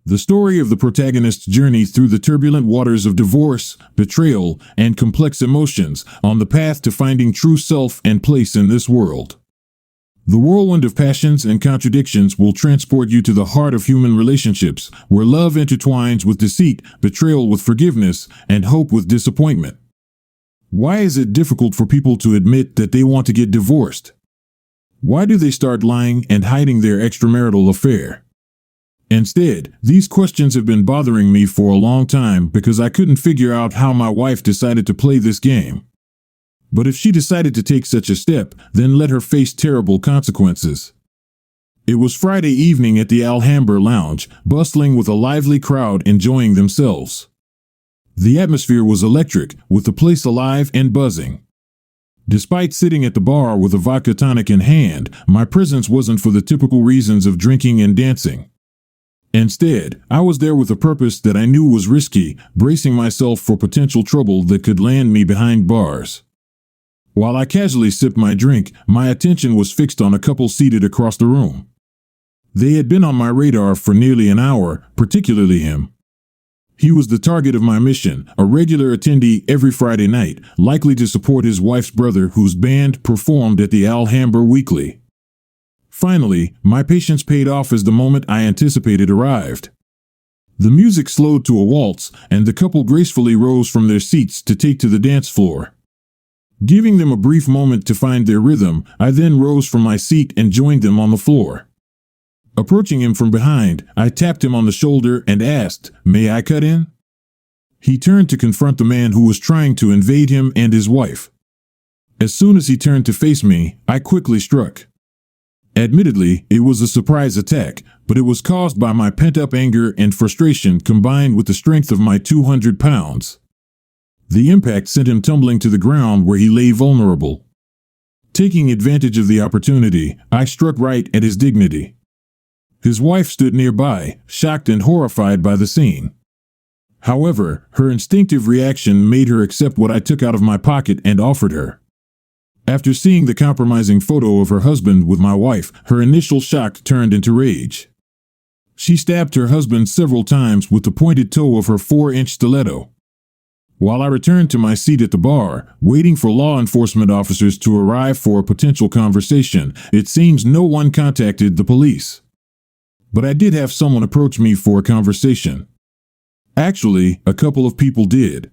The story of the protagonist's journey through the turbulent waters of divorce, betrayal, and complex emotions on the path to finding true self and place in this world. The whirlwind of passions and contradictions will transport you to the heart of human relationships, where love intertwines with deceit, betrayal with forgiveness, and hope with disappointment. Why is it difficult for people to admit that they want to get divorced? Why do they start lying and hiding their extramarital affair? Instead, these questions have been bothering me for a long time because I couldn't figure out how my wife decided to play this game. But if she decided to take such a step, then let her face terrible consequences. It was Friday evening at the Alhambra Lounge, bustling with a lively crowd enjoying themselves. The atmosphere was electric, with the place alive and buzzing. Despite sitting at the bar with a vodka tonic in hand, my presence wasn't for the typical reasons of drinking and dancing. Instead, I was there with a purpose that I knew was risky, bracing myself for potential trouble that could land me behind bars. While I casually sipped my drink, my attention was fixed on a couple seated across the room. They had been on my radar for nearly an hour, particularly him. He was the target of my mission, a regular attendee every Friday night, likely to support his wife's brother whose band performed at the Alhambra weekly. Finally, my patience paid off as the moment I anticipated arrived. The music slowed to a waltz, and the couple gracefully rose from their seats to take to the dance floor. Giving them a brief moment to find their rhythm, I then rose from my seat and joined them on the floor. Approaching him from behind, I tapped him on the shoulder and asked, "May I cut in?" He turned to confront the man who was trying to invade him and his wife. As soon as he turned to face me, I quickly struck. Admittedly, it was a surprise attack, but it was caused by my pent-up anger and frustration combined with the strength of my 200 pounds. The impact sent him tumbling to the ground where he lay vulnerable. Taking advantage of the opportunity, I struck right at his dignity. His wife stood nearby, shocked and horrified by the scene. However, her instinctive reaction made her accept what I took out of my pocket and offered her. After seeing the compromising photo of her husband with my wife, her initial shock turned into rage. She stabbed her husband several times with the pointed toe of her 4-inch stiletto. While I returned to my seat at the bar, waiting for law enforcement officers to arrive for a potential conversation, it seems no one contacted the police. But I did have someone approach me for a conversation. Actually, a couple of people did.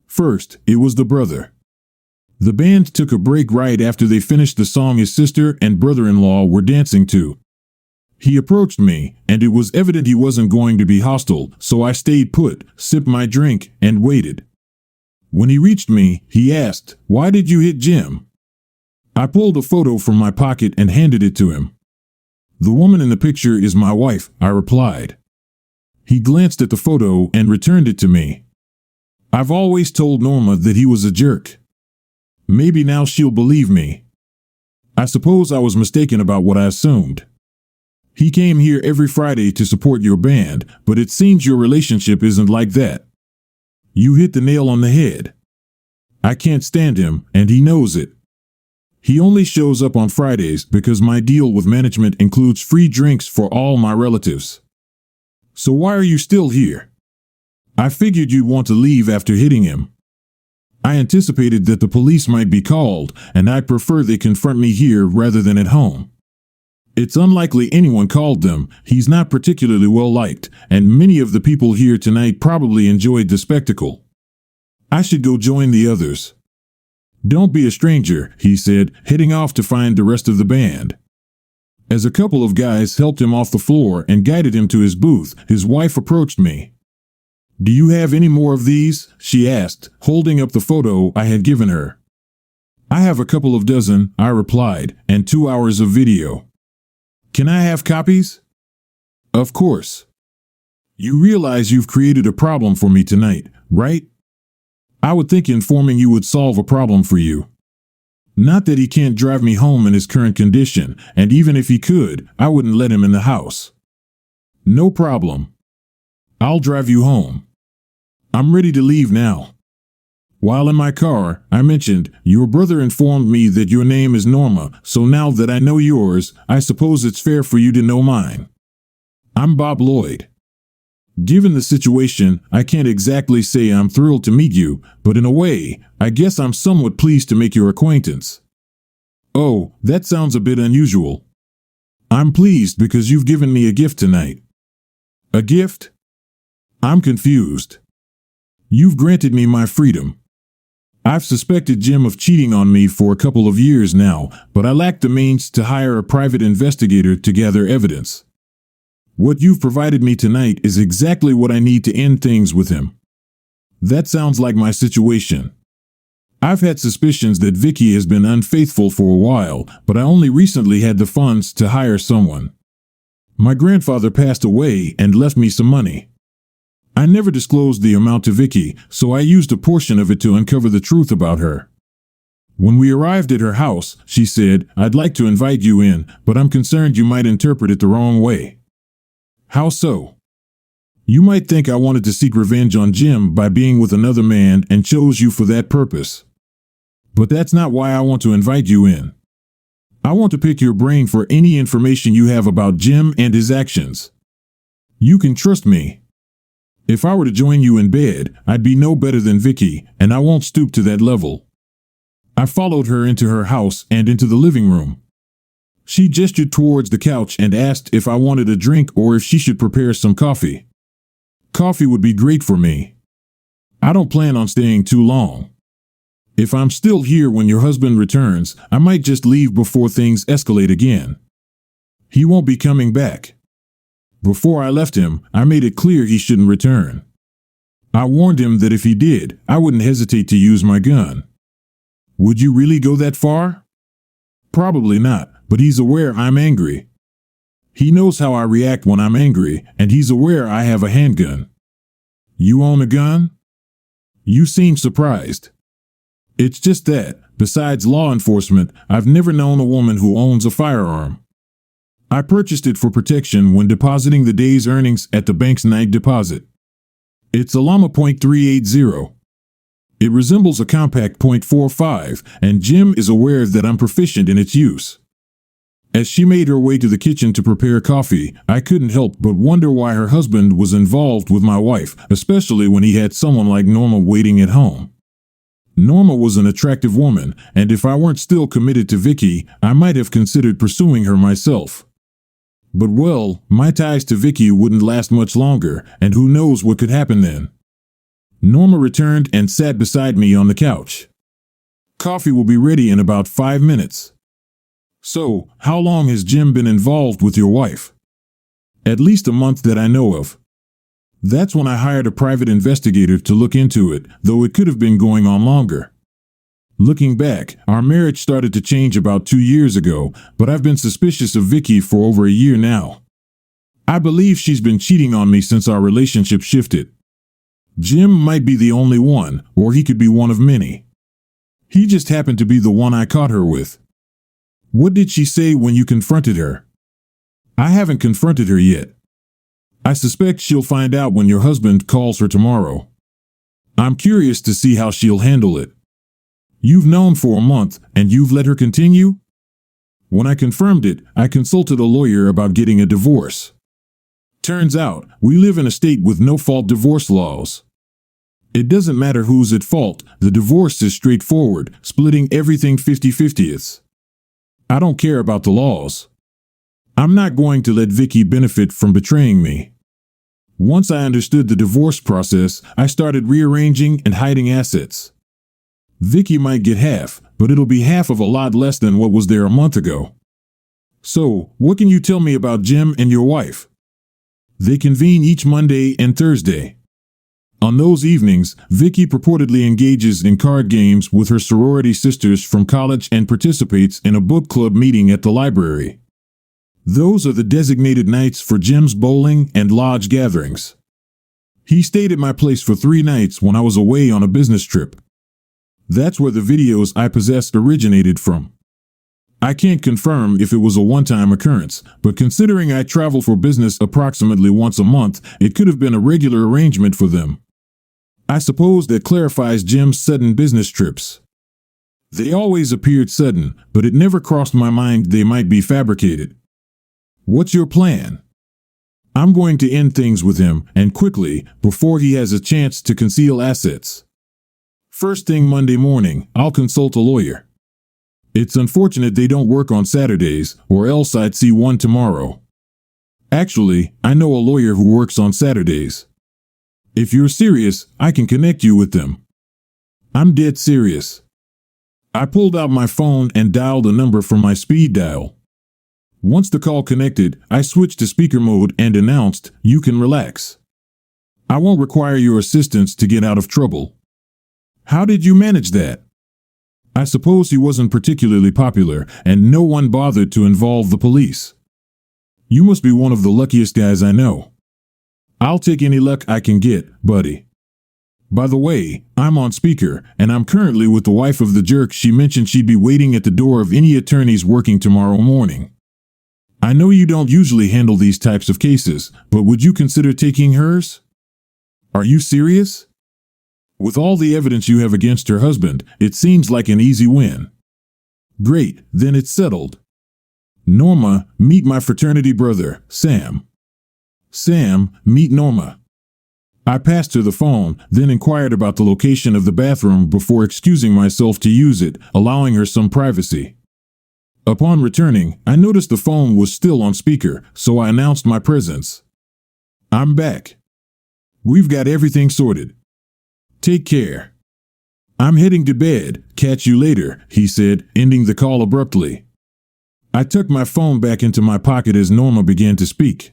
First, it was the brother. The band took a break right after they finished the song his sister and brother-in-law were dancing to. He approached me, and it was evident he wasn't going to be hostile, so I stayed put, sipped my drink, and waited. When he reached me, he asked, "Why did you hit Jim?" I pulled a photo from my pocket and handed it to him. "The woman in the picture is my wife," I replied. He glanced at the photo and returned it to me. "I've always told Norma that he was a jerk. Maybe now she'll believe me. I suppose I was mistaken about what I assumed. He came here every Friday to support your band, but it seems your relationship isn't like that. You hit the nail on the head. I can't stand him, and he knows it. He only shows up on Fridays because my deal with management includes free drinks for all my relatives. So why are you still here? I figured you'd want to leave after hitting him. I anticipated that the police might be called, and I'd prefer they confront me here rather than at home. It's unlikely anyone called them. He's not particularly well liked, and many of the people here tonight probably enjoyed the spectacle. I should go join the others." "Don't be a stranger," he said, heading off to find the rest of the band. As a couple of guys helped him off the floor and guided him to his booth, his wife approached me. "Do you have any more of these?" she asked, holding up the photo I had given her. "I have a couple of dozen," I replied, "and 2 hours of video." "Can I have copies?" "Of course. You realize you've created a problem for me tonight, right? I would think informing you would solve a problem for you. Not that he can't drive me home in his current condition, and even if he could, I wouldn't let him in the house. No problem. I'll drive you home. I'm ready to leave now." While in my car, I mentioned, "Your brother informed me that your name is Norma, so now that I know yours, I suppose it's fair for you to know mine. I'm Bob Lloyd." Given the situation, I can't exactly say I'm thrilled to meet you, but in a way, I guess I'm somewhat pleased to make your acquaintance. Oh, that sounds a bit unusual. I'm pleased because you've given me a gift tonight. A gift? I'm confused. You've granted me my freedom. I've suspected Jim of cheating on me for a couple of years now, but I lack the means to hire a private investigator to gather evidence. What you've provided me tonight is exactly what I need to end things with him. That sounds like my situation. I've had suspicions that Vicky has been unfaithful for a while, but I only recently had the funds to hire someone. My grandfather passed away and left me some money. I never disclosed the amount to Vicky, so I used a portion of it to uncover the truth about her. When we arrived at her house, she said, "I'd like to invite you in, but I'm concerned you might interpret it the wrong way." How so? You might think I wanted to seek revenge on Jim by being with another man and chose you for that purpose. But that's not why I want to invite you in. I want to pick your brain for any information you have about Jim and his actions. You can trust me. If I were to join you in bed, I'd be no better than Vicky, and I won't stoop to that level. I followed her into her house and into the living room. She gestured towards the couch and asked if I wanted a drink or if she should prepare some coffee. Coffee would be great for me. I don't plan on staying too long. If I'm still here when your husband returns, I might just leave before things escalate again. He won't be coming back. Before I left him, I made it clear he shouldn't return. I warned him that if he did, I wouldn't hesitate to use my gun. Would you really go that far? Probably not, but he's aware I'm angry. He knows how I react when I'm angry, and he's aware I have a handgun. You own a gun? You seem surprised. It's just that, besides law enforcement, I've never known a woman who owns a firearm. I purchased it for protection when depositing the day's earnings at the bank's night deposit. It's a Llama .380. It resembles a compact .45, and Jim is aware that I'm proficient in its use. As she made her way to the kitchen to prepare coffee, I couldn't help but wonder why her husband was involved with my wife, especially when he had someone like Norma waiting at home. Norma was an attractive woman, and if I weren't still committed to Vicky, I might have considered pursuing her myself. But well, my ties to Vicky wouldn't last much longer, and who knows what could happen then. Norma returned and sat beside me on the couch. Coffee will be ready in about 5 minutes. So, how long has Jim been involved with your wife? At least a month that I know of. That's when I hired a private investigator to look into it, though it could have been going on longer. Looking back, our marriage started to change about 2 years ago, but I've been suspicious of Vicky for over a year now. I believe she's been cheating on me since our relationship shifted. Jim might be the only one, or he could be one of many. He just happened to be the one I caught her with. What did she say when you confronted her? I haven't confronted her yet. I suspect she'll find out when your husband calls her tomorrow. I'm curious to see how she'll handle it. You've known for a month, and you've let her continue? When I confirmed it, I consulted a lawyer about getting a divorce. Turns out, we live in a state with no-fault divorce laws. It doesn't matter who's at fault, the divorce is straightforward, splitting everything 50-50ths. I don't care about the laws. I'm not going to let Vicky benefit from betraying me. Once I understood the divorce process, I started rearranging and hiding assets. Vicky might get half, but it'll be half of a lot less than what was there a month ago. So, what can you tell me about Jim and your wife? They convene each Monday and Thursday. On those evenings, Vicky purportedly engages in card games with her sorority sisters from college and participates in a book club meeting at the library. Those are the designated nights for Jim's bowling and lodge gatherings. He stayed at my place for 3 nights when I was away on a business trip. That's where the videos I possessed originated from. I can't confirm if it was a one-time occurrence, but considering I travel for business approximately once a month, it could have been a regular arrangement for them. I suppose that clarifies Jim's sudden business trips. They always appeared sudden, but it never crossed my mind they might be fabricated. What's your plan? I'm going to end things with him, and quickly, before he has a chance to conceal assets. First thing Monday morning, I'll consult a lawyer. It's unfortunate they don't work on Saturdays, or else I'd see one tomorrow. Actually, I know a lawyer who works on Saturdays. If you're serious, I can connect you with them. I'm dead serious. I pulled out my phone and dialed a number from my speed dial. Once the call connected, I switched to speaker mode and announced, "You can relax. I won't require your assistance to get out of trouble." "How did you manage that?" "I suppose he wasn't particularly popular, and no one bothered to involve the police." "You must be one of the luckiest guys I know." "I'll take any luck I can get, buddy. By the way, I'm on speaker, and I'm currently with the wife of the jerk she mentioned she'd be waiting at the door of any attorneys working tomorrow morning. I know you don't usually handle these types of cases, but would you consider taking hers?" "Are you serious?" "With all the evidence you have against her husband, it seems like an easy win." "Great, then it's settled. Norma, meet my fraternity brother, Sam." "Sam, meet Norma." I passed her the phone, then inquired about the location of the bathroom before excusing myself to use it, allowing her some privacy. Upon returning, I noticed the phone was still on speaker, so I announced my presence. "I'm back. We've got everything sorted. Take care." "I'm heading to bed. Catch you later," he said, ending the call abruptly. I tucked my phone back into my pocket as Norma began to speak.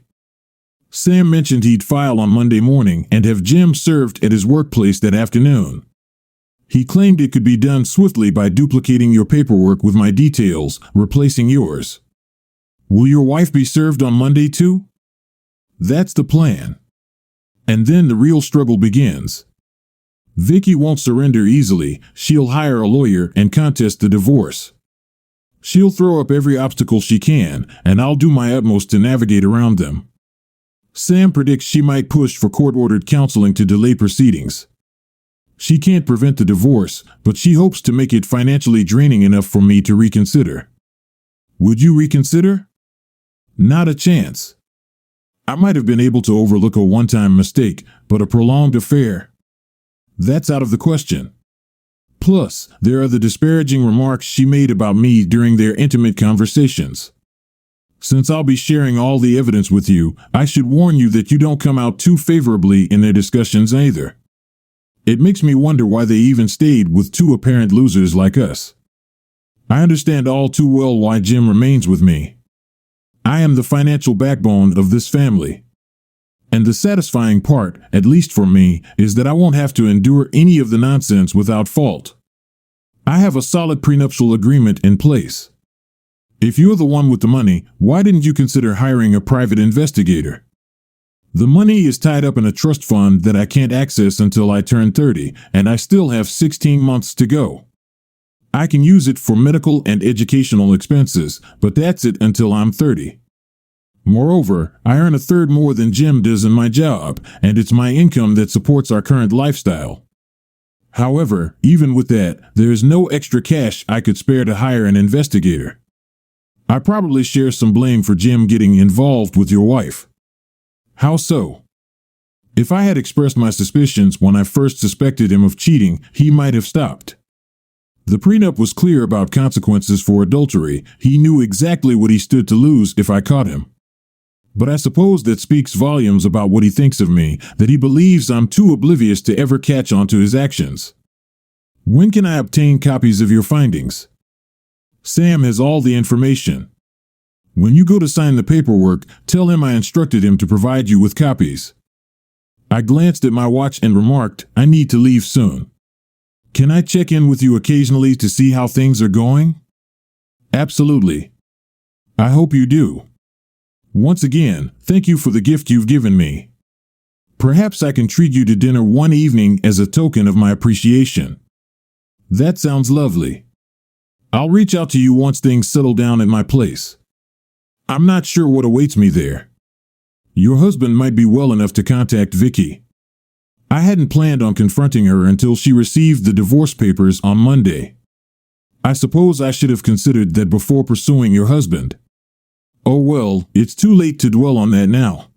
"Sam mentioned he'd file on Monday morning and have Jim served at his workplace that afternoon. He claimed it could be done swiftly by duplicating your paperwork with my details, replacing yours. Will your wife be served on Monday too?" "That's the plan." And then the real struggle begins. Vicky won't surrender easily. She'll hire a lawyer and contest the divorce. She'll throw up every obstacle she can, and I'll do my utmost to navigate around them. Sam predicts she might push for court-ordered counseling to delay proceedings. She can't prevent the divorce, but she hopes to make it financially draining enough for me to reconsider. Would you reconsider? Not a chance. I might have been able to overlook a one-time mistake, but a prolonged affair? That's out of the question. Plus, there are the disparaging remarks she made about me during their intimate conversations. Since I'll be sharing all the evidence with you, I should warn you that you don't come out too favorably in their discussions either. It makes me wonder why they even stayed with two apparent losers like us. I understand all too well why Jim remains with me. I am the financial backbone of this family. And the satisfying part, at least for me, is that I won't have to endure any of the nonsense without fault. I have a solid prenuptial agreement in place. If you're the one with the money, why didn't you consider hiring a private investigator? The money is tied up in a trust fund that I can't access until I turn 30, and I still have 16 months to go. I can use it for medical and educational expenses, but that's it until I'm 30. Moreover, I earn a third more than Jim does in my job, and it's my income that supports our current lifestyle. However, even with that, there is no extra cash I could spare to hire an investigator. I probably share some blame for Jim getting involved with your wife. How so? If I had expressed my suspicions when I first suspected him of cheating, he might have stopped. The prenup was clear about consequences for adultery. He knew exactly what he stood to lose if I caught him. But I suppose that speaks volumes about what he thinks of me, that he believes I'm too oblivious to ever catch on to his actions. When can I obtain copies of your findings? Sam has all the information. When you go to sign the paperwork, tell him I instructed him to provide you with copies. I glanced at my watch and remarked, I need to leave soon. Can I check in with you occasionally to see how things are going? Absolutely. I hope you do. Once again, thank you for the gift you've given me. Perhaps I can treat you to dinner one evening as a token of my appreciation. That sounds lovely. I'll reach out to you once things settle down at my place. I'm not sure what awaits me there. Your husband might be well enough to contact Vicky. I hadn't planned on confronting her until she received the divorce papers on Monday. I suppose I should have considered that before pursuing your husband. Oh well, it's too late to dwell on that now.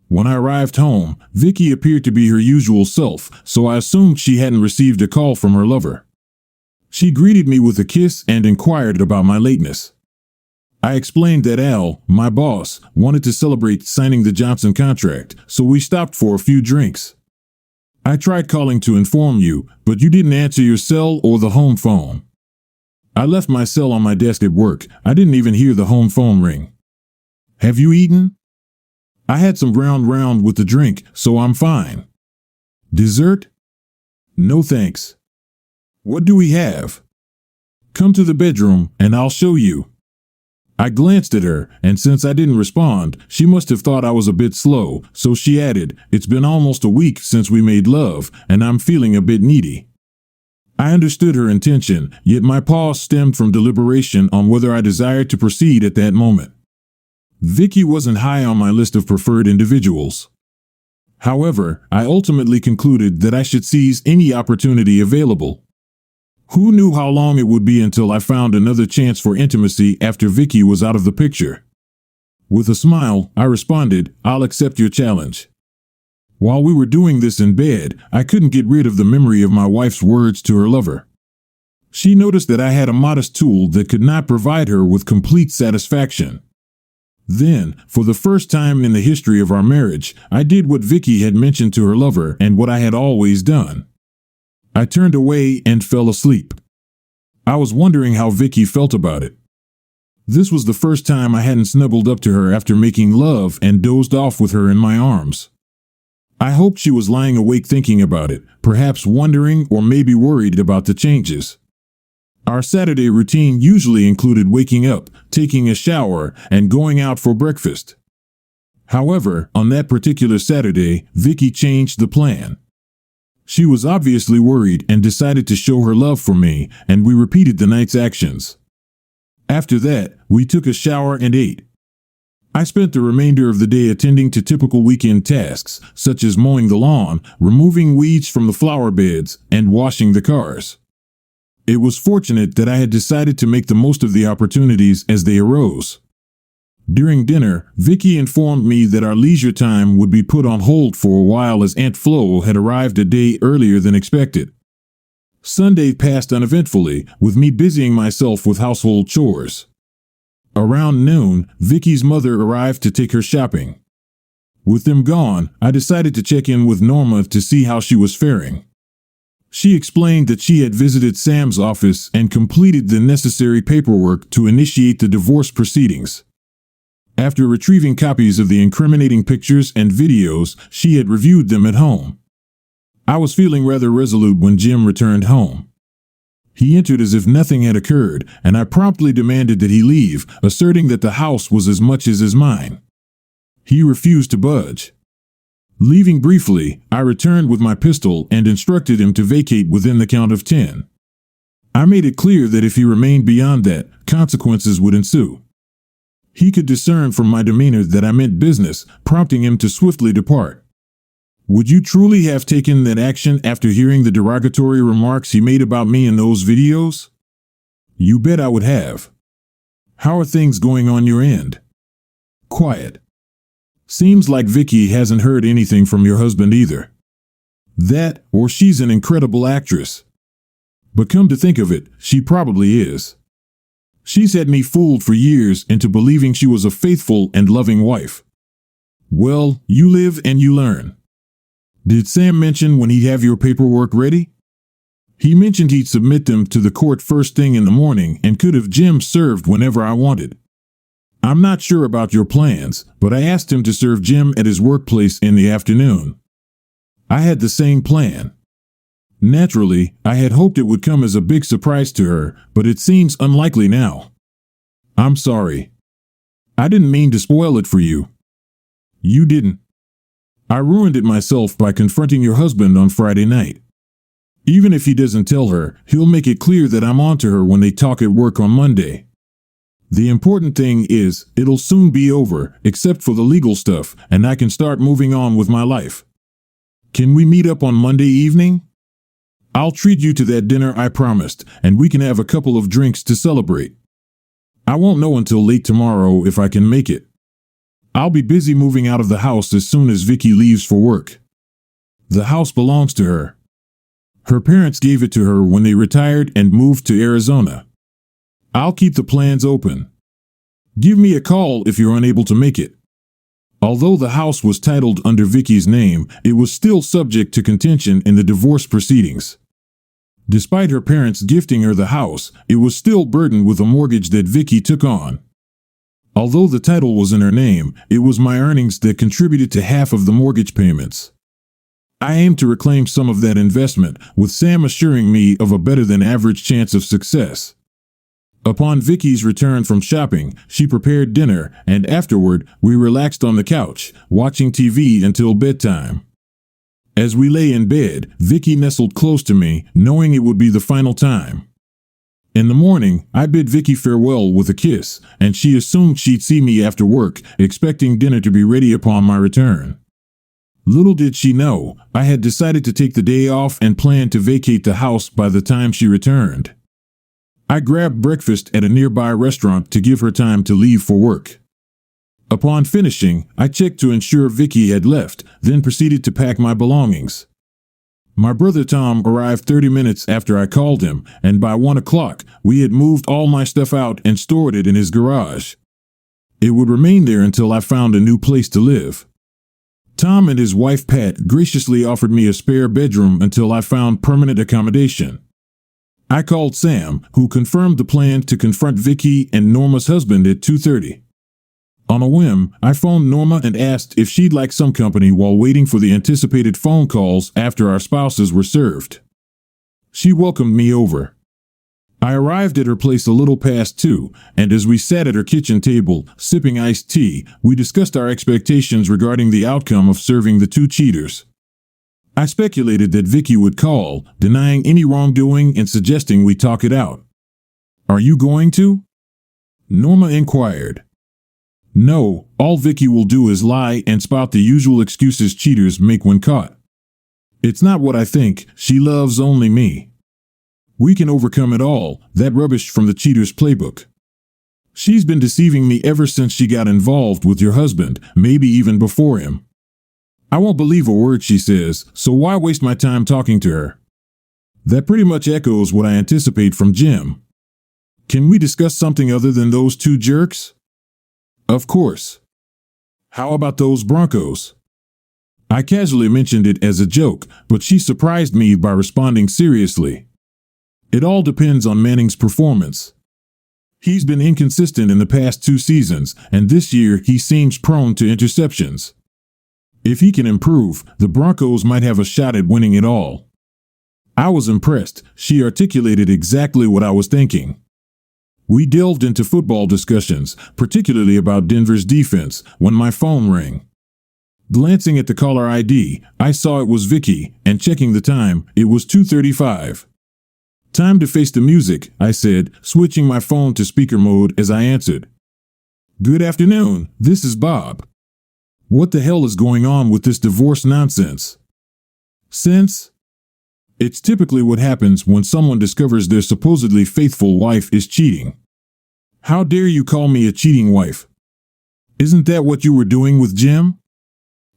When I arrived home, Vicky appeared to be her usual self, so I assumed she hadn't received a call from her lover. She greeted me with a kiss and inquired about my lateness. I explained that Al, my boss, wanted to celebrate signing the Johnson contract, so we stopped for a few drinks. I tried calling to inform you, but you didn't answer your cell or the home phone. I left my cell on my desk at work. I didn't even hear the home phone ring. Have you eaten? I had some ground round with the drink, so I'm fine. Dessert? No thanks. What do we have? Come to the bedroom, and I'll show you. I glanced at her, and since I didn't respond, she must have thought I was a bit slow, so she added, "It's been almost a week since we made love, and I'm feeling a bit needy." I understood her intention, yet my pause stemmed from deliberation on whether I desired to proceed at that moment. Vicky wasn't high on my list of preferred individuals. However, I ultimately concluded that I should seize any opportunity available. Who knew how long it would be until I found another chance for intimacy after Vicky was out of the picture? With a smile, I responded, "I'll accept your challenge." While we were doing this in bed, I couldn't get rid of the memory of my wife's words to her lover. She noticed that I had a modest tool that could not provide her with complete satisfaction. Then, for the first time in the history of our marriage, I did what Vicky had mentioned to her lover and what I had always done. I turned away and fell asleep. I was wondering how Vicky felt about it. This was the first time I hadn't snuggled up to her after making love and dozed off with her in my arms. I hoped she was lying awake thinking about it, perhaps wondering or maybe worried about the changes. Our Saturday routine usually included waking up, taking a shower, and going out for breakfast. However, on that particular Saturday, Vicky changed the plan. She was obviously worried and decided to show her love for me, and we repeated the night's actions. After that, we took a shower and ate. I spent the remainder of the day attending to typical weekend tasks, such as mowing the lawn, removing weeds from the flower beds, and washing the cars. It was fortunate that I had decided to make the most of the opportunities as they arose. During dinner, Vicky informed me that our leisure time would be put on hold for a while as Aunt Flo had arrived a day earlier than expected. Sunday passed uneventfully, with me busying myself with household chores. Around noon, Vicky's mother arrived to take her shopping. With them gone, I decided to check in with Norma to see how she was faring. She explained that she had visited Sam's office and completed the necessary paperwork to initiate the divorce proceedings. After retrieving copies of the incriminating pictures and videos, she had reviewed them at home. I was feeling rather resolute when Jim returned home. He entered as if nothing had occurred, and I promptly demanded that he leave, asserting that the house was as much as mine. He refused to budge. Leaving briefly, I returned with my pistol and instructed him to vacate within the count of 10. I made it clear that if he remained beyond that, consequences would ensue. He could discern from my demeanor that I meant business, prompting him to swiftly depart. Would you truly have taken that action after hearing the derogatory remarks he made about me in those videos? You bet I would have. How are things going on your end? Quiet. Seems like Vicky hasn't heard anything from your husband either. That, or she's an incredible actress. But come to think of it, she probably is. She's had me fooled for years into believing she was a faithful and loving wife. Well, you live and you learn. Did Sam mention when he'd have your paperwork ready? He mentioned he'd submit them to the court first thing in the morning and could have Jim served whenever I wanted. I'm not sure about your plans, but I asked him to serve Jim at his workplace in the afternoon. I had the same plan. Naturally, I had hoped it would come as a big surprise to her, but it seems unlikely now. I'm sorry. I didn't mean to spoil it for you. You didn't. I ruined it myself by confronting your husband on Friday night. Even if he doesn't tell her, he'll make it clear that I'm on to her when they talk at work on Monday. The important thing is, it'll soon be over, except for the legal stuff, and I can start moving on with my life. Can we meet up on Monday evening? I'll treat you to that dinner I promised, and we can have a couple of drinks to celebrate. I won't know until late tomorrow if I can make it. I'll be busy moving out of the house as soon as Vicky leaves for work. The house belongs to her. Her parents gave it to her when they retired and moved to Arizona. I'll keep the plans open. Give me a call if you're unable to make it. Although the house was titled under Vicky's name, it was still subject to contention in the divorce proceedings. Despite her parents gifting her the house, it was still burdened with a mortgage that Vicky took on. Although the title was in her name, it was my earnings that contributed to half of the mortgage payments. I aim to reclaim some of that investment, with Sam assuring me of a better-than-average chance of success. Upon Vicky's return from shopping, she prepared dinner, and afterward, we relaxed on the couch, watching TV until bedtime. As we lay in bed, Vicky nestled close to me, knowing it would be the final time. In the morning, I bid Vicky farewell with a kiss, and she assumed she'd see me after work, expecting dinner to be ready upon my return. Little did she know, I had decided to take the day off and planned to vacate the house by the time she returned. I grabbed breakfast at a nearby restaurant to give her time to leave for work. Upon finishing, I checked to ensure Vicky had left, then proceeded to pack my belongings. My brother Tom arrived 30 minutes after I called him, and by 1 o'clock, we had moved all my stuff out and stored it in his garage. It would remain there until I found a new place to live. Tom and his wife Pat graciously offered me a spare bedroom until I found permanent accommodation. I called Sam, who confirmed the plan to confront Vicky and Norma's husband at 2:30. On a whim, I phoned Norma and asked if she'd like some company while waiting for the anticipated phone calls after our spouses were served. She welcomed me over. I arrived at her place a little past 2, and as we sat at her kitchen table, sipping iced tea, we discussed our expectations regarding the outcome of serving the two cheaters. I speculated that Vicky would call, denying any wrongdoing and suggesting we talk it out. "Are you going to?" Norma inquired. "No, all Vicky will do is lie and spout the usual excuses cheaters make when caught. It's not what I think, she loves only me. We can overcome it all, that rubbish from the cheater's playbook. She's been deceiving me ever since she got involved with your husband, maybe even before him. I won't believe a word she says, so why waste my time talking to her?" That pretty much echoes what I anticipate from Jim. Can we discuss something other than those two jerks? Of course. How about those Broncos? I casually mentioned it as a joke, but she surprised me by responding seriously. It all depends on Manning's performance. He's been inconsistent in the past 2 seasons, and this year he seems prone to interceptions. If he can improve, the Broncos might have a shot at winning it all. I was impressed. She articulated exactly what I was thinking. We delved into football discussions, particularly about Denver's defense, when my phone rang. Glancing at the caller ID, I saw it was Vicky, and checking the time, it was 2:35. "Time to face the music," I said, switching my phone to speaker mode as I answered. "Good afternoon, this is Bob. What the hell is going on with this divorce nonsense?" "Since?" It's typically what happens when someone discovers their supposedly faithful wife is cheating. "How dare you call me a cheating wife? Isn't that what you were doing with Jim?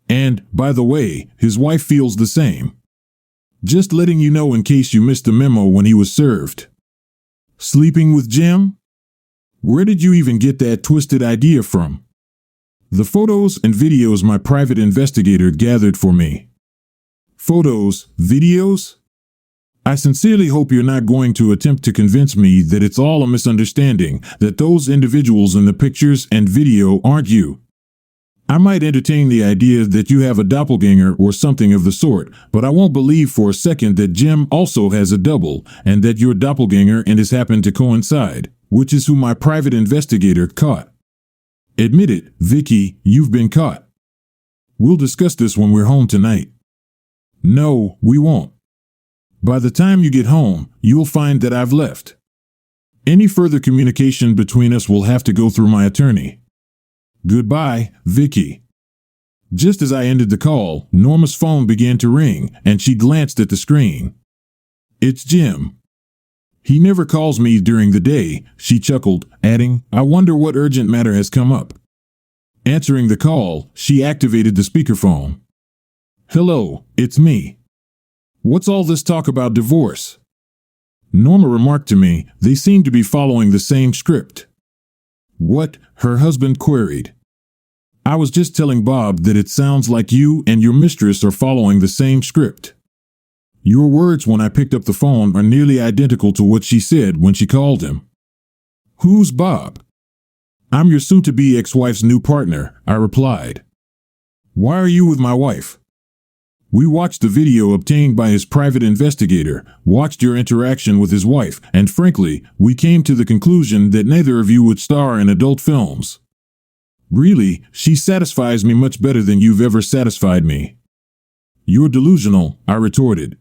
And, by the way, his wife feels the same. Just letting you know in case you missed the memo when he was served. Sleeping with Jim? Where did you even get that twisted idea from?" The photos and videos my private investigator gathered for me. Photos, videos? I sincerely hope you're not going to attempt to convince me that it's all a misunderstanding, that those individuals in the pictures and video aren't you. I might entertain the idea that you have a doppelganger or something of the sort, but I won't believe for a second that Jim also has a double, and that your doppelganger and his happened to coincide, which is who my private investigator caught. Admit it, Vicky, you've been caught. We'll discuss this when we're home tonight. No, we won't. By the time you get home, you'll find that I've left. Any further communication between us will have to go through my attorney. Goodbye, Vicky. Just as I ended the call, Norma's phone began to ring, and she glanced at the screen. It's Jim. He never calls me during the day, she chuckled, adding, I wonder what urgent matter has come up. Answering the call, she activated the speakerphone. "Hello, it's me. What's all this talk about divorce?" Norma remarked to me, "They seem to be following the same script." "What?" her husband queried. "I was just telling Bob that it sounds like you and your mistress are following the same script. Your words when I picked up the phone are nearly identical to what she said when she called him." "Who's Bob?" "I'm your soon-to-be ex-wife's new partner," I replied. "Why are you with my wife?" "We watched the video obtained by his private investigator, watched your interaction with his wife, and frankly, we came to the conclusion that neither of you would star in adult films." "Really, she satisfies me much better than you've ever satisfied me." "You're delusional," I retorted.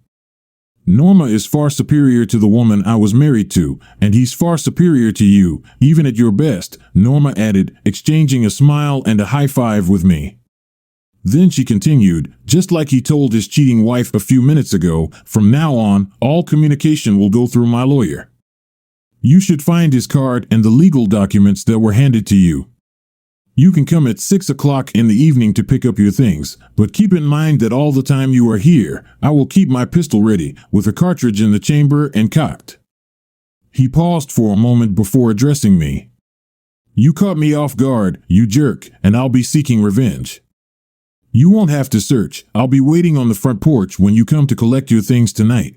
"Norma is far superior to the woman I was married to, and he's far superior to you, even at your best," Norma added, exchanging a smile and a high five with me. Then she continued, "Just like he told his cheating wife a few minutes ago, from now on, all communication will go through my lawyer. You should find his card and the legal documents that were handed to you. You can come at 6 o'clock in the evening to pick up your things, but keep in mind that all the time you are here, I will keep my pistol ready, with a cartridge in the chamber and cocked." He paused for a moment before addressing me. "You caught me off guard, you jerk, and I'll be seeking revenge. You won't have to search, I'll be waiting on the front porch when you come to collect your things tonight.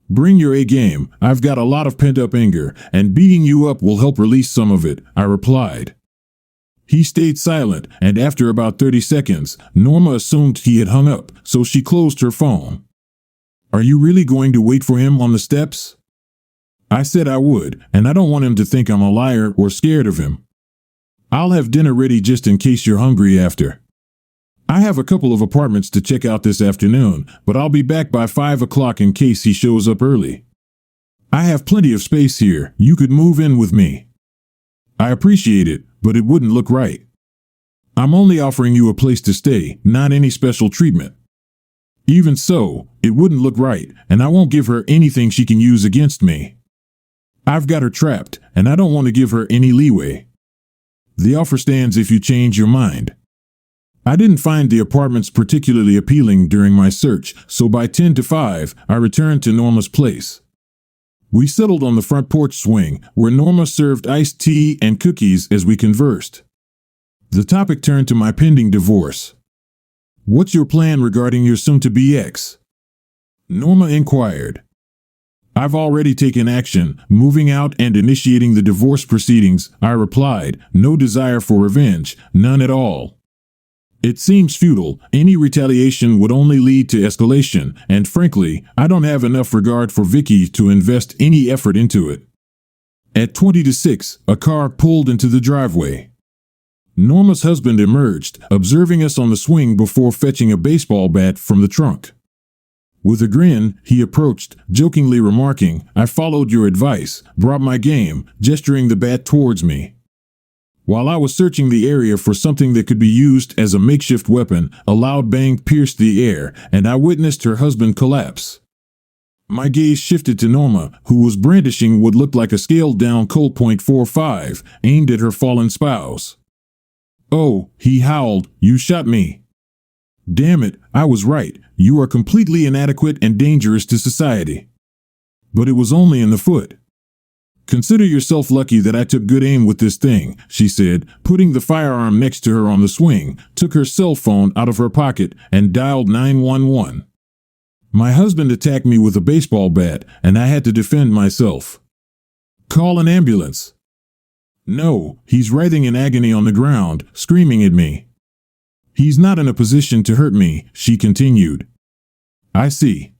Bring your A game, I've got a lot of pent-up anger, and beating you up will help release some of it," I replied. He stayed silent, and after about 30 seconds, Norma assumed he had hung up, so she closed her phone. "Are you really going to wait for him on the steps?" I said I would, and I don't want him to think I'm a liar or scared of him. "I'll have dinner ready just in case you're hungry after. I have a couple of apartments to check out this afternoon, but I'll be back by 5 o'clock in case he shows up early. I have plenty of space here, you could move in with me." "I appreciate it, but it wouldn't look right. I'm only offering you a place to stay, not any special treatment." "Even so, it wouldn't look right, and I won't give her anything she can use against me. I've got her trapped, and I don't want to give her any leeway. The offer stands if you change your mind." I didn't find the apartments particularly appealing during my search, so by 10 to 5, I returned to Norma's place. We settled on the front porch swing, where Norma served iced tea and cookies as we conversed. The topic turned to my pending divorce. "What's your plan regarding your soon-to-be ex?" Norma inquired. "I've already taken action, moving out and initiating the divorce proceedings," I replied, no desire for revenge, none at all. It seems futile, any retaliation would only lead to escalation, and frankly, I don't have enough regard for Vicky to invest any effort into it. At 20 to 6, a car pulled into the driveway. Norma's husband emerged, observing us on the swing before fetching a baseball bat from the trunk. With a grin, he approached, jokingly remarking, "I followed your advice, brought my game," gesturing the bat towards me. While I was searching the area for something that could be used as a makeshift weapon, a loud bang pierced the air, and I witnessed her husband collapse. My gaze shifted to Norma, who was brandishing what looked like a scaled-down Colt .45, aimed at her fallen spouse. "Oh," he howled, "you shot me. Damn it, I was right, you are completely inadequate and dangerous to society." "But it was only in the foot." "Consider yourself lucky that I took good aim with this thing," she said, putting the firearm next to her on the swing, took her cell phone out of her pocket, and dialed 911. My husband attacked me with a baseball bat, and I had to defend myself. "Call an ambulance." "No, he's writhing in agony on the ground, screaming at me." "He's not in a position to hurt me," she continued. "I see.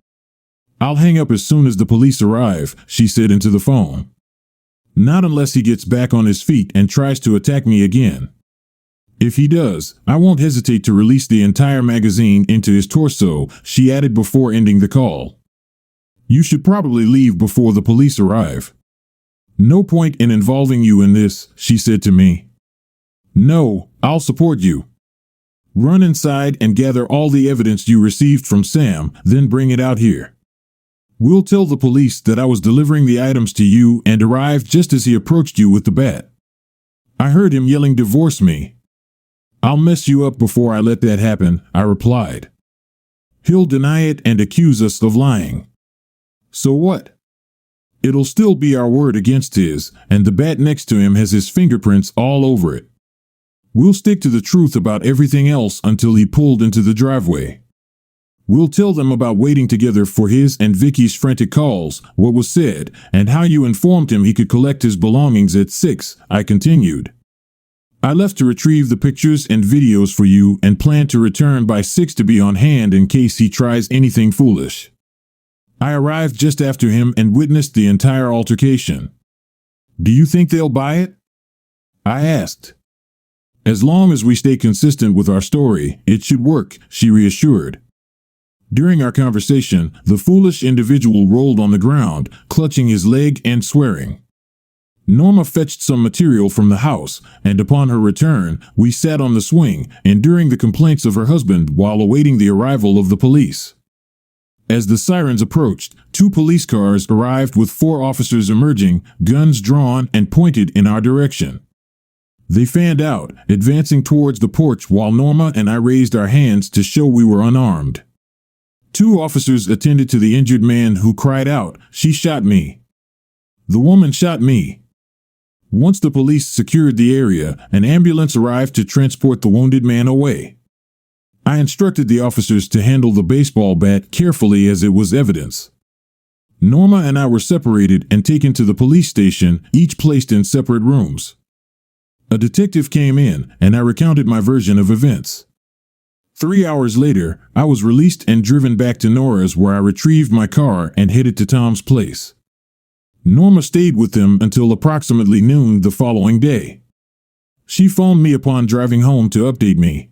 I'll hang up as soon as the police arrive," she said into the phone. "Not unless he gets back on his feet and tries to attack me again. If he does, I won't hesitate to release the entire magazine into his torso," she added before ending the call. "You should probably leave before the police arrive." "No point in involving you in this," she said to me. "No, I'll support you. Run inside and gather all the evidence you received from Sam, then bring it out here. We'll tell the police that I was delivering the items to you and arrived just as he approached you with the bat. I heard him yelling 'Divorce me.' I'll mess you up before I let that happen, I replied. He'll deny it and accuse us of lying. So what? It'll still be our word against his, and the bat next to him has his fingerprints all over it. We'll stick to the truth about everything else until he pulled into the driveway. We'll tell them about waiting together for his and Vicky's frantic calls, what was said, and how you informed him he could collect his belongings at 6, I continued. I left to retrieve the pictures and videos for you and plan to return by 6 to be on hand in case he tries anything foolish. I arrived just after him and witnessed the entire altercation. Do you think they'll buy it? I asked. As long as we stay consistent with our story, it should work, she reassured. During our conversation, the foolish individual rolled on the ground, clutching his leg and swearing. Norma fetched some material from the house, and upon her return, we sat on the swing, enduring the complaints of her husband while awaiting the arrival of the police. As the sirens approached, 2 police cars arrived with 4 officers emerging, guns drawn and pointed in our direction. They fanned out, advancing towards the porch while Norma and I raised our hands to show we were unarmed. 2 officers attended to the injured man who cried out, "She shot me." The woman shot me. Once the police secured the area, an ambulance arrived to transport the wounded man away. I instructed the officers to handle the baseball bat carefully as it was evidence. Norma and I were separated and taken to the police station, each placed in separate rooms. A detective came in, and I recounted my version of events. 3 hours later, I was released and driven back to Nora's, where I retrieved my car and headed to Tom's place. Norma stayed with them until approximately noon the following day. She phoned me upon driving home to update me.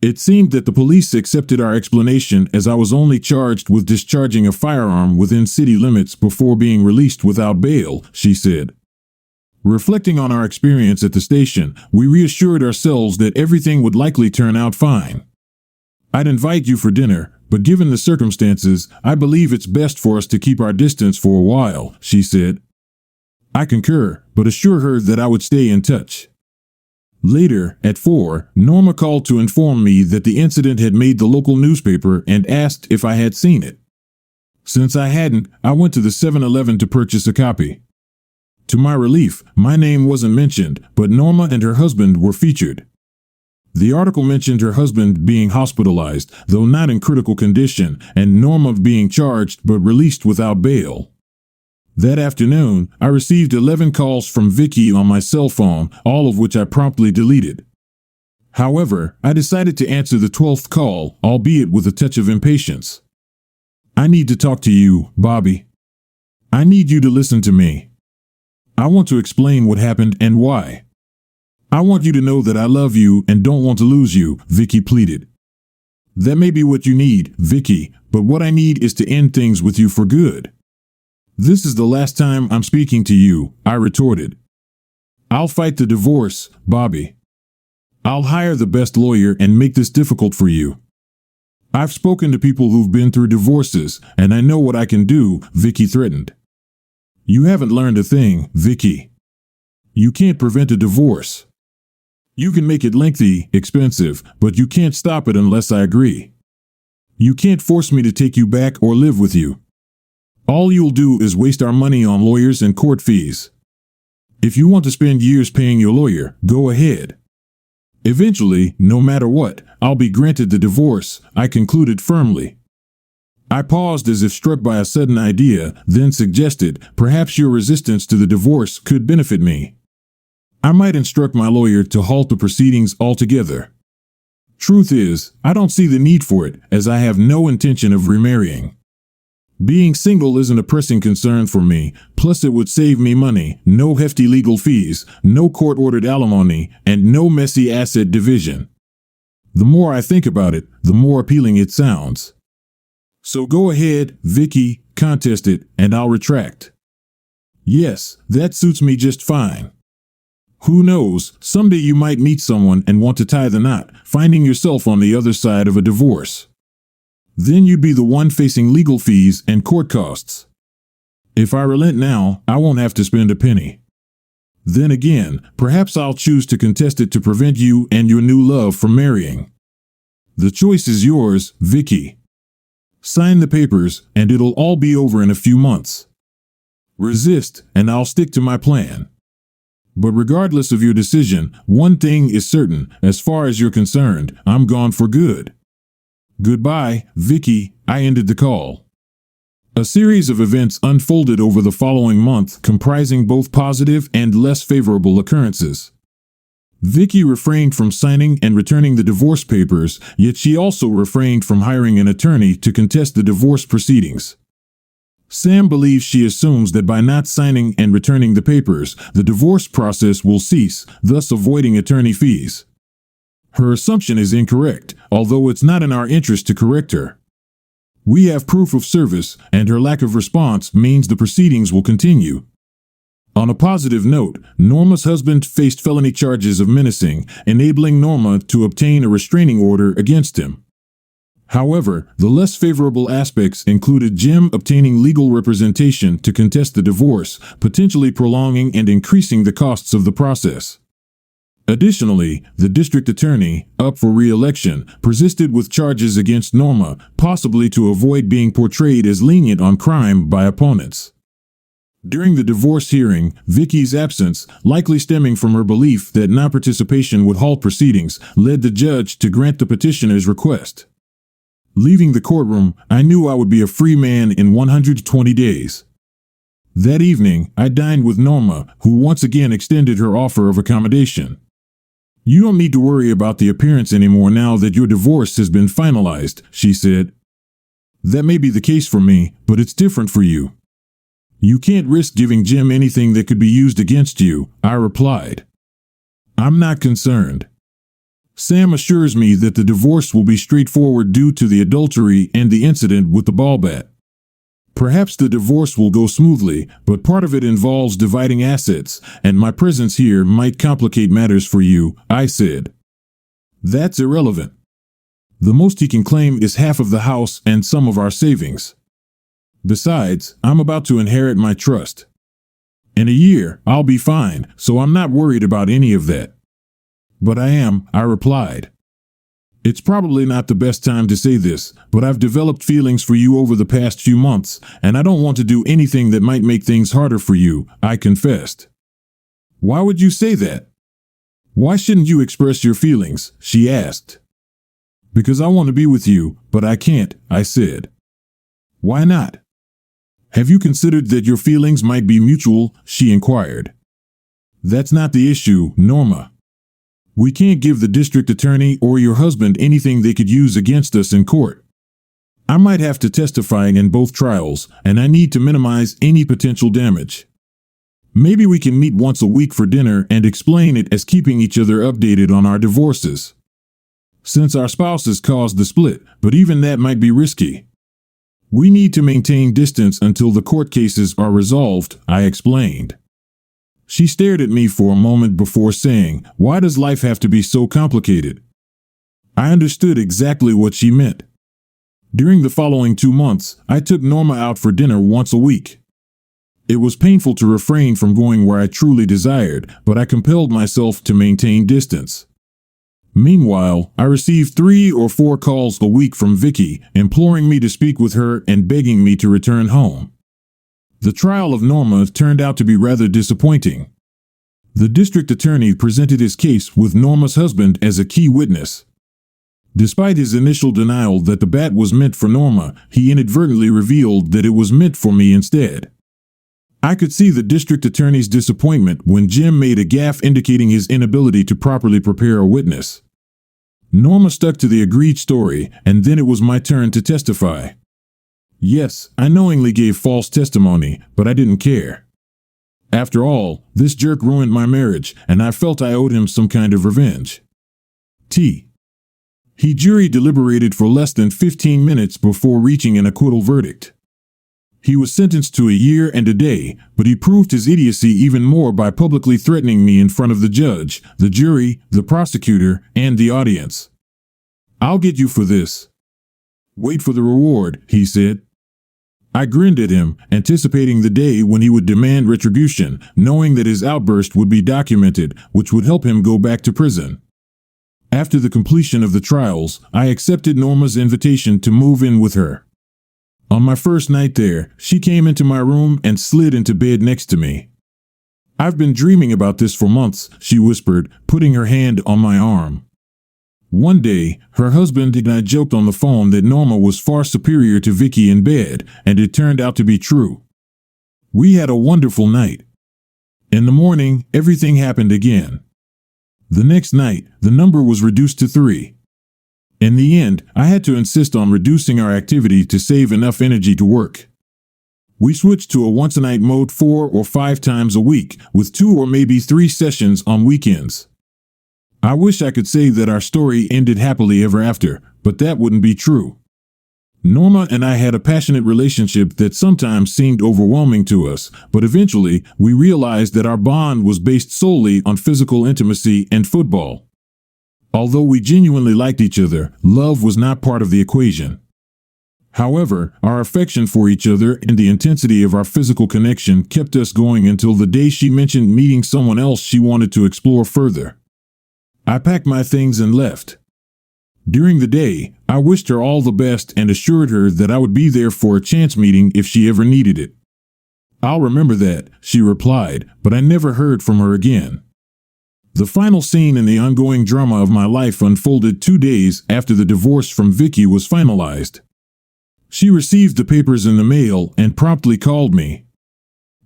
It seemed that the police accepted our explanation, as I was only charged with discharging a firearm within city limits before being released without bail, she said. Reflecting on our experience at the station, we reassured ourselves that everything would likely turn out fine. I'd invite you for dinner, but given the circumstances, I believe it's best for us to keep our distance for a while, she said. I concur, but assure her that I would stay in touch. Later, at 4, Norma called to inform me that the incident had made the local newspaper and asked if I had seen it. Since I hadn't, I went to the 7-Eleven to purchase a copy. To my relief, my name wasn't mentioned, but Norma and her husband were featured. The article mentioned her husband being hospitalized, though not in critical condition, and Norma being charged but released without bail. That afternoon, I received 11 calls from Vicky on my cell phone, all of which I promptly deleted. However, I decided to answer the 12th call, albeit with a touch of impatience. I need to talk to you, Bobby. I need you to listen to me. I want to explain what happened and why. I want you to know that I love you and don't want to lose you, Vicky pleaded. That may be what you need, Vicky, but what I need is to end things with you for good. This is the last time I'm speaking to you, I retorted. I'll fight the divorce, Bobby. I'll hire the best lawyer and make this difficult for you. I've spoken to people who've been through divorces, and I know what I can do, Vicky threatened. You haven't learned a thing, Vicky. You can't prevent a divorce. You can make it lengthy, expensive, but you can't stop it unless I agree. You can't force me to take you back or live with you. All you'll do is waste our money on lawyers and court fees. If you want to spend years paying your lawyer, go ahead. Eventually, no matter what, I'll be granted the divorce, I concluded firmly. I paused as if struck by a sudden idea, then suggested, perhaps your resistance to the divorce could benefit me. I might instruct my lawyer to halt the proceedings altogether. Truth is, I don't see the need for it, as I have no intention of remarrying. Being single isn't a pressing concern for me, plus it would save me money, no hefty legal fees, no court-ordered alimony, and no messy asset division. The more I think about it, the more appealing it sounds. So go ahead, Vicky, contest it, and I'll retract. Yes, that suits me just fine. Who knows, someday you might meet someone and want to tie the knot, finding yourself on the other side of a divorce. Then you'd be the one facing legal fees and court costs. If I relent now, I won't have to spend a penny. Then again, perhaps I'll choose to contest it to prevent you and your new love from marrying. The choice is yours, Vicky. Sign the papers, and it'll all be over in a few months. Resist, and I'll stick to my plan. But regardless of your decision, one thing is certain, as far as you're concerned, I'm gone for good. Goodbye, Vicky. I ended the call. A series of events unfolded over the following month, comprising both positive and less favorable occurrences. Vicky refrained from signing and returning the divorce papers, yet she also refrained from hiring an attorney to contest the divorce proceedings. Sam believes she assumes that by not signing and returning the papers, the divorce process will cease, thus avoiding attorney fees. Her assumption is incorrect, although it's not in our interest to correct her. We have proof of service, and her lack of response means the proceedings will continue. On a positive note, Norma's husband faced felony charges of menacing, enabling Norma to obtain a restraining order against him. However, the less favorable aspects included Jim obtaining legal representation to contest the divorce, potentially prolonging and increasing the costs of the process. Additionally, the district attorney, up for re-election, persisted with charges against Norma, possibly to avoid being portrayed as lenient on crime by opponents. During the divorce hearing, Vicky's absence, likely stemming from her belief that non-participation would halt proceedings, led the judge to grant the petitioner's request. Leaving the courtroom, I knew I would be a free man in 120 days. That evening, I dined with Norma, who once again extended her offer of accommodation. You don't need to worry about the appearance anymore now that your divorce has been finalized, she said. That may be the case for me, but it's different for you. You can't risk giving Jim anything that could be used against you, I replied. I'm not concerned. Sam assures me that the divorce will be straightforward due to the adultery and the incident with the ball bat. Perhaps the divorce will go smoothly, but part of it involves dividing assets, and my presence here might complicate matters for you, I said. That's irrelevant. The most he can claim is half of the house and some of our savings. Besides, I'm about to inherit my trust. In a year, I'll be fine, so I'm not worried about any of that. But I am, I replied. It's probably not the best time to say this, but I've developed feelings for you over the past few months, and I don't want to do anything that might make things harder for you, I confessed. Why would you say that? Why shouldn't you express your feelings? She asked. Because I want to be with you, but I can't, I said. Why not? Have you considered that your feelings might be mutual? She inquired. That's not the issue, Norma. We can't give the district attorney or your husband anything they could use against us in court. I might have to testify in both trials, and I need to minimize any potential damage. Maybe we can meet once a week for dinner and explain it as keeping each other updated on our divorces. Since our spouses caused the split, but even that might be risky. We need to maintain distance until the court cases are resolved, I explained. She stared at me for a moment before saying, Why does life have to be so complicated? I understood exactly what she meant. During the following 2 months, I took Norma out for dinner once a week. It was painful to refrain from going where I truly desired, but I compelled myself to maintain distance. Meanwhile, I received 3 or 4 calls a week from Vicky, imploring me to speak with her and begging me to return home. The trial of Norma turned out to be rather disappointing. The district attorney presented his case with Norma's husband as a key witness. Despite his initial denial that the bat was meant for Norma, he inadvertently revealed that it was meant for me instead. I could see the district attorney's disappointment when Jim made a gaffe indicating his inability to properly prepare a witness. Norma stuck to the agreed story, and then it was my turn to testify. Yes, I knowingly gave false testimony, but I didn't care. After all, this jerk ruined my marriage, and I felt I owed him some kind of revenge. He jury deliberated for less than 15 minutes before reaching an acquittal verdict. He was sentenced to a year and a day, but he proved his idiocy even more by publicly threatening me in front of the judge, the jury, the prosecutor, and the audience. I'll get you for this. Wait for the reward, he said. I grinned at him, anticipating the day when he would demand retribution, knowing that his outburst would be documented, which would help him go back to prison. After the completion of the trials, I accepted Norma's invitation to move in with her. On my first night there, she came into my room and slid into bed next to me. "I've been dreaming about this for months," she whispered, putting her hand on my arm. One day, her husband and I joked on the phone that Norma was far superior to Vicky in bed, and it turned out to be true. We had a wonderful night. In the morning, everything happened again. The next night, the number was reduced to 3. In the end, I had to insist on reducing our activity to save enough energy to work. We switched to a once-a-night mode 4 or 5 times a week, with 2 or maybe 3 sessions on weekends. I wish I could say that our story ended happily ever after, but that wouldn't be true. Norma and I had a passionate relationship that sometimes seemed overwhelming to us, but eventually we realized that our bond was based solely on physical intimacy and football. Although we genuinely liked each other, love was not part of the equation. However, our affection for each other and the intensity of our physical connection kept us going until the day she mentioned meeting someone else she wanted to explore further. I packed my things and left. During the day, I wished her all the best and assured her that I would be there for a chance meeting if she ever needed it. "I'll remember that," she replied, but I never heard from her again. The final scene in the ongoing drama of my life unfolded 2 days after the divorce from Vicky was finalized. She received the papers in the mail and promptly called me.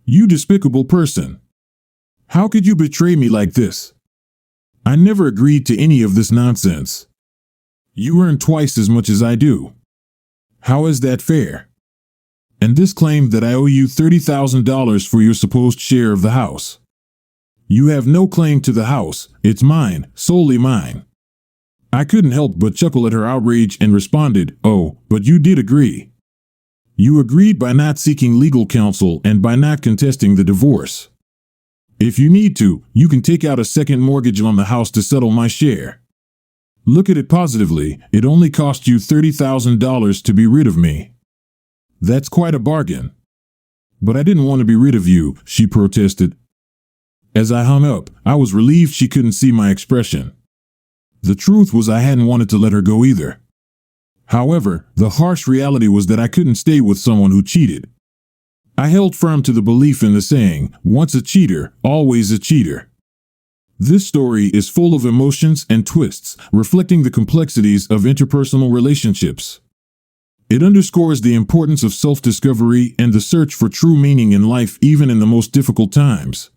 "You despicable person. How could you betray me like this? I never agreed to any of this nonsense. You earn twice as much as I do. How is that fair? And this claim that I owe you $30,000 for your supposed share of the house. You have no claim to the house, it's mine, solely mine." I couldn't help but chuckle at her outrage and responded, "Oh, but you did agree. You agreed by not seeking legal counsel and by not contesting the divorce. If you need to, you can take out a second mortgage on the house to settle my share. Look at it positively, it only cost you $30,000 to be rid of me. That's quite a bargain." "But I didn't want to be rid of you," she protested. As I hung up, I was relieved she couldn't see my expression. The truth was I hadn't wanted to let her go either. However, the harsh reality was that I couldn't stay with someone who cheated. I held firm to the belief in the saying, "Once a cheater, always a cheater." This story is full of emotions and twists, reflecting the complexities of interpersonal relationships. It underscores the importance of self-discovery and the search for true meaning in life even in the most difficult times.